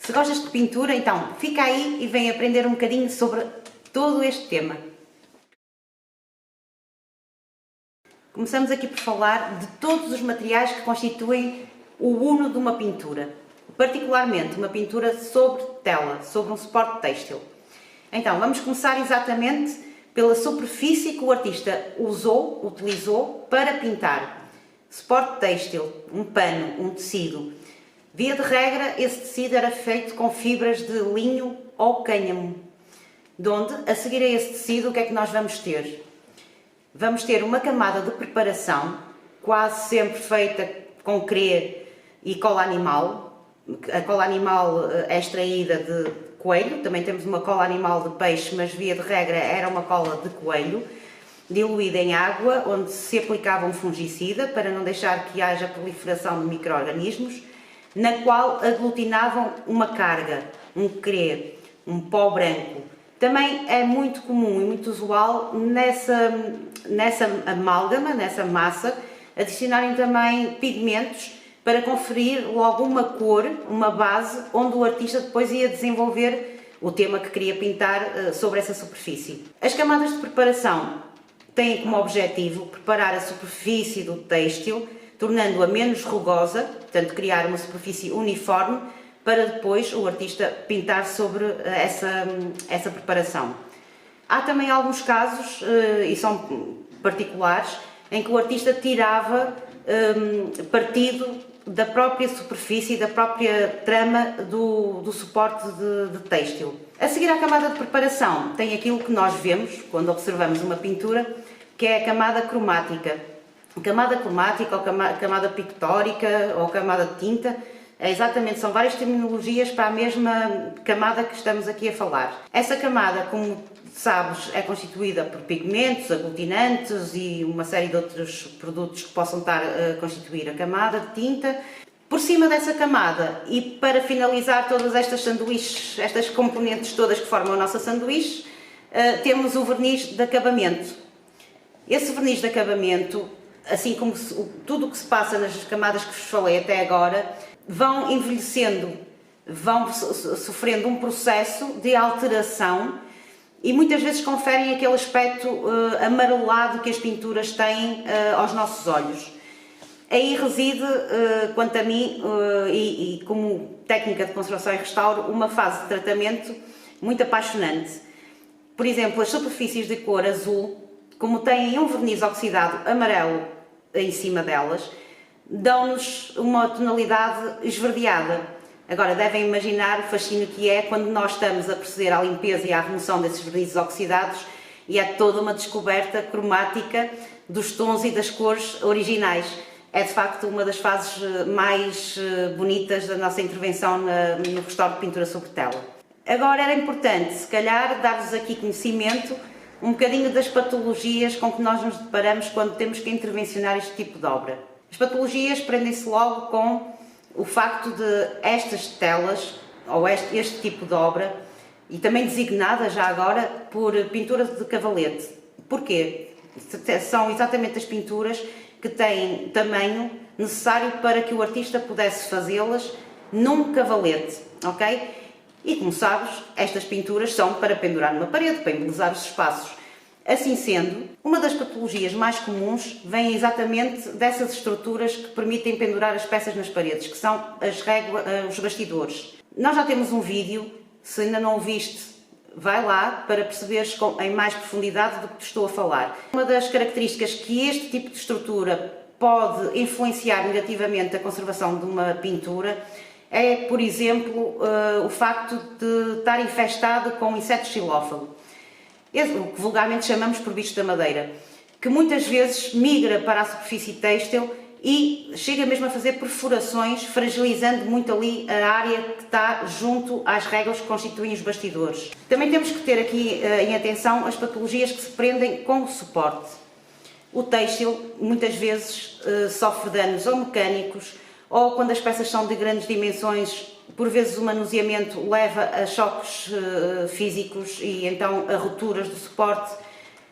Se gostas de pintura, então fica aí e vem aprender um bocadinho sobre todo este tema. Começamos aqui por falar de todos os materiais que constituem o uno de uma pintura, particularmente uma pintura sobre tela, sobre um suporte têxtil. Então, vamos começar exatamente pela superfície que o artista utilizou para pintar. Suporte têxtil, um pano, um tecido. Via de regra, esse tecido era feito com fibras de linho ou cânhamo, donde, a seguir a esse tecido, o que é que nós vamos ter? Vamos ter uma camada de preparação, quase sempre feita com crê e cola animal. A cola animal é extraída de coelho, também temos uma cola animal de peixe, mas via de regra era uma cola de coelho, diluída em água, onde se aplicava um fungicida para não deixar que haja proliferação de micro-organismos, na qual aglutinavam uma carga, um crê, um pó branco. Também é muito comum e muito usual nessa amálgama, nessa massa, adicionarem também pigmentos para conferir logo uma cor, uma base, onde o artista depois ia desenvolver o tema que queria pintar sobre essa superfície. As camadas de preparação têm como objetivo preparar a superfície do têxtil, tornando-a menos rugosa, portanto criar uma superfície uniforme, para depois o artista pintar sobre essa preparação. Há também alguns casos, e são particulares, em que o artista tirava partido da própria superfície, da própria trama do suporte de têxtil. A seguir à camada de preparação, tem aquilo que nós vemos quando observamos uma pintura, que é a camada cromática. Camada cromática, ou camada pictórica, ou camada de tinta, são várias terminologias para a mesma camada que estamos aqui a falar. Essa camada, como sabes, é constituída por pigmentos, aglutinantes e uma série de outros produtos que possam estar a constituir a camada de tinta. Por cima dessa camada, e para finalizar todas estas sanduíches, estas componentes todas que formam a nossa sanduíche, temos o verniz de acabamento. Esse verniz de acabamento, assim como tudo o que se passa nas camadas que vos falei até agora, vão envelhecendo, vão sofrendo um processo de alteração e muitas vezes conferem aquele aspecto amarelado que as pinturas têm aos nossos olhos. Aí reside, quanto a mim, e como técnica de conservação e restauro, uma fase de tratamento muito apaixonante. Por exemplo, as superfícies de cor azul, como têm um verniz oxidado amarelo em cima delas, dão-nos uma tonalidade esverdeada. Agora, devem imaginar o fascínio que é quando nós estamos a proceder à limpeza e à remoção desses vernizes oxidados e é toda uma descoberta cromática dos tons e das cores originais. É, de facto, uma das fases mais bonitas da nossa intervenção no restauro de pintura sobre tela. Agora, era importante, se calhar, dar-vos aqui conhecimento um bocadinho das patologias com que nós nos deparamos quando temos que intervencionar este tipo de obra. As patologias prendem-se logo com o facto de estas telas, ou este tipo de obra, e também designada já agora por pintura de cavalete. Porquê? São exatamente as pinturas que têm tamanho necessário para que o artista pudesse fazê-las num cavalete, ok? E como sabes, estas pinturas são para pendurar numa parede, para embelezar os espaços. Assim sendo, uma das patologias mais comuns vem exatamente dessas estruturas que permitem pendurar as peças nas paredes, que são os bastidores. Nós já temos um vídeo, se ainda não o viste, vai lá para perceberes em mais profundidade do que te estou a falar. Uma das características que este tipo de estrutura pode influenciar negativamente a conservação de uma pintura é, por exemplo, o facto de estar infestado com insetos xilófagos, o que vulgarmente chamamos por bicho da madeira, que muitas vezes migra para a superfície têxtil e chega mesmo a fazer perfurações, fragilizando muito ali a área que está junto às réguas que constituem os bastidores. Também temos que ter aqui em atenção as patologias que se prendem com o suporte. O têxtil muitas vezes sofre danos ou mecânicos, ou quando as peças são de grandes dimensões, por vezes o manuseamento leva a choques físicos e então a rupturas do suporte.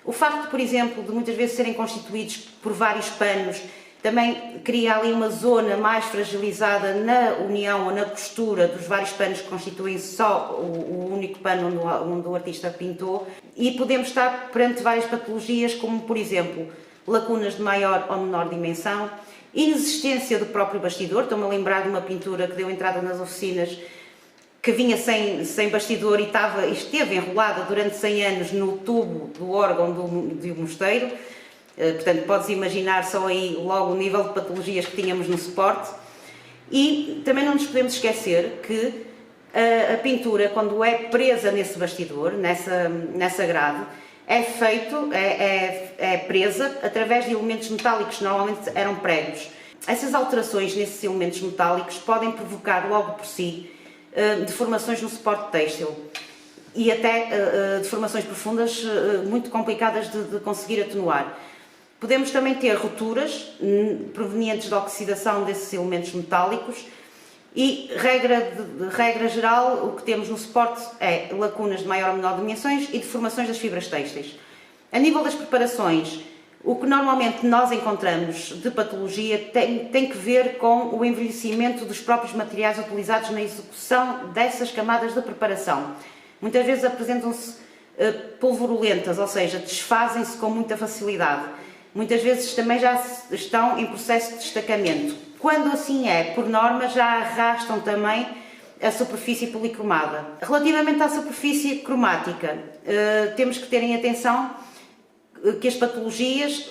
O facto, por exemplo, de muitas vezes serem constituídos por vários panos, Também cria ali uma zona mais fragilizada na união ou na costura dos vários panos que constituem só o único pano onde o artista pintou, e podemos estar perante várias patologias, como por exemplo lacunas de maior ou menor dimensão, inexistência do próprio bastidor. Estou-me a lembrar de uma pintura que deu entrada nas oficinas que vinha sem bastidor e esteve enrolada durante 100 anos no tubo do órgão do mosteiro. Portanto, podes imaginar só aí logo o nível de patologias que tínhamos no suporte. E também não nos podemos esquecer que a pintura, quando é presa nesse bastidor, nessa grade, é presa através de elementos metálicos que normalmente eram pregos. Essas alterações nesses elementos metálicos podem provocar logo por si deformações no suporte têxtil e até deformações profundas muito complicadas de conseguir atenuar. Podemos também ter rupturas provenientes da oxidação desses elementos metálicos e, regra geral, o que temos no suporte é lacunas de maior ou menor dimensões e deformações das fibras têxteis. A nível das preparações, o que normalmente nós encontramos de patologia tem que ver com o envelhecimento dos próprios materiais utilizados na execução dessas camadas de preparação. Muitas vezes apresentam-se polvorulentas, ou seja, desfazem-se com muita facilidade. Muitas vezes também já estão em processo de destacamento. Quando assim é, por norma, já arrastam também a superfície policromada. Relativamente à superfície cromática, temos que ter em atenção que as patologias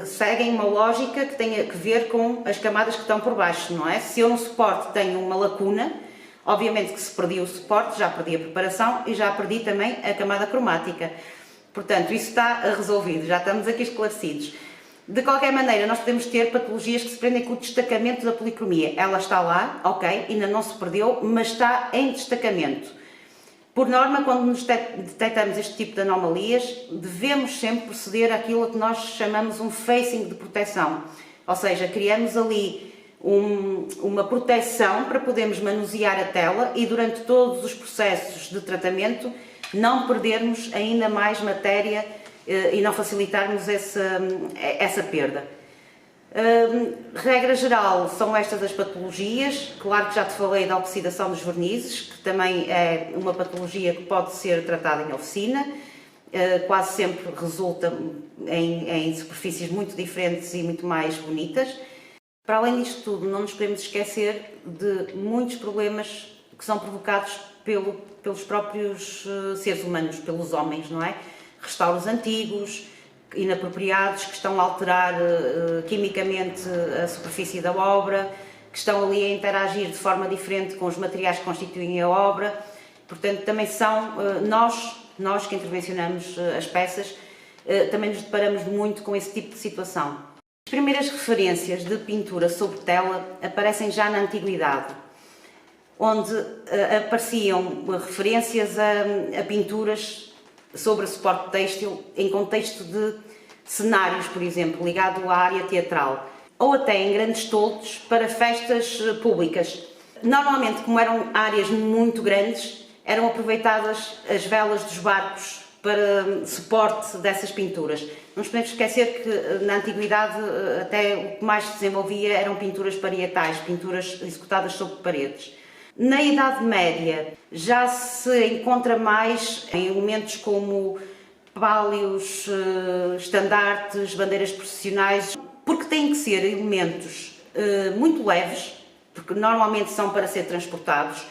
seguem uma lógica que tem a ver com as camadas que estão por baixo, não é? Se eu no suporte tenho uma lacuna, obviamente que se perdi o suporte, já perdi a preparação e já perdi também a camada cromática. Portanto, isso está resolvido, já estamos aqui esclarecidos. De qualquer maneira, nós podemos ter patologias que se prendem com o destacamento da policromia. Ela está lá, ok, ainda não se perdeu, mas está em destacamento. Por norma, quando nos detectamos este tipo de anomalias, devemos sempre proceder àquilo que nós chamamos um facing de proteção. Ou seja, criamos ali uma proteção para podermos manusear a tela e durante todos os processos de tratamento não perdermos ainda mais matéria e não facilitarmos essa perda. Regra geral, são estas as patologias. Claro que já te falei da oxidação dos vernizes, que também é uma patologia que pode ser tratada em oficina. Quase sempre resulta em superfícies muito diferentes e muito mais bonitas. Para além disto tudo, não nos podemos esquecer de muitos problemas que são provocados pelos próprios seres humanos, pelos homens, não é? Restauros antigos, inapropriados, que estão a alterar quimicamente a superfície da obra, que estão ali a interagir de forma diferente com os materiais que constituem a obra. Portanto, também são nós que intervencionamos as peças, também nos deparamos muito com esse tipo de situação. As primeiras referências de pintura sobre tela aparecem já na Antiguidade, onde apareciam referências a pinturas sobre suporte têxtil em contexto de cenários, por exemplo, ligado à área teatral, ou até em grandes toldos para festas públicas. Normalmente, como eram áreas muito grandes, eram aproveitadas as velas dos barcos para suporte dessas pinturas. Não nos podemos esquecer que na Antiguidade até o que mais se desenvolvia eram pinturas parietais, pinturas executadas sobre paredes. Na Idade Média já se encontra mais em elementos como páleos, estandartes, bandeiras processionais, porque têm que ser elementos muito leves, porque normalmente são para ser transportados,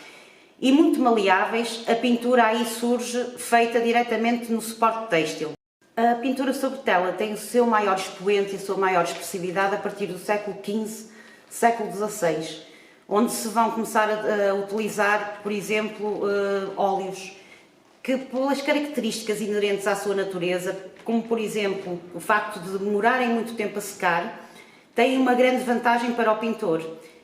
e muito maleáveis. A pintura aí surge feita diretamente no suporte têxtil. A pintura sobre tela tem o seu maior expoente e a sua maior expressividade a partir do século XV, século XVI, onde se vão começar a utilizar, por exemplo, óleos, que pelas características inerentes à sua natureza, como por exemplo o facto de demorarem muito tempo a secar, têm uma grande vantagem para o pintor.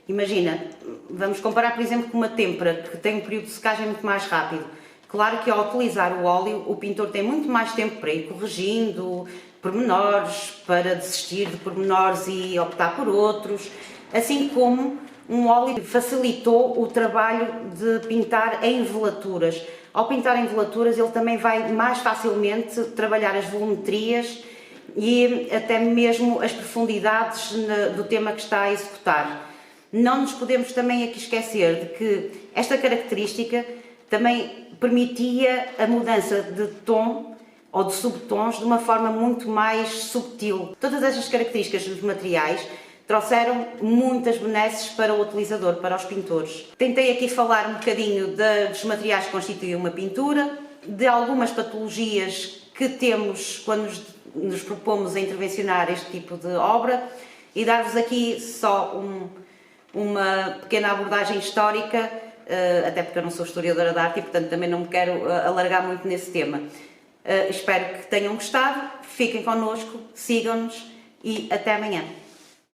Imagina, vamos comparar por exemplo com uma têmpera, que tem um período de secagem muito mais rápido. Claro que ao utilizar o óleo, o pintor tem muito mais tempo para ir corrigindo pormenores, para desistir de pormenores e optar por outros, assim como um óleo facilitou o trabalho de pintar em velaturas. Ao pintar em velaturas, ele também vai mais facilmente trabalhar as volumetrias e até mesmo as profundidades do tema que está a executar. Não nos podemos também aqui esquecer de que esta característica também permitia a mudança de tom ou de subtons de uma forma muito mais subtil. Todas estas características dos materiais trouxeram muitas benesses para o utilizador, para os pintores. Tentei aqui falar um bocadinho dos materiais que constituem uma pintura, de algumas patologias que temos quando nos propomos a intervencionar este tipo de obra e dar-vos aqui só uma pequena abordagem histórica, até porque eu não sou historiadora de arte e portanto também não me quero alargar muito nesse tema. Espero que tenham gostado, fiquem connosco, sigam-nos e até amanhã.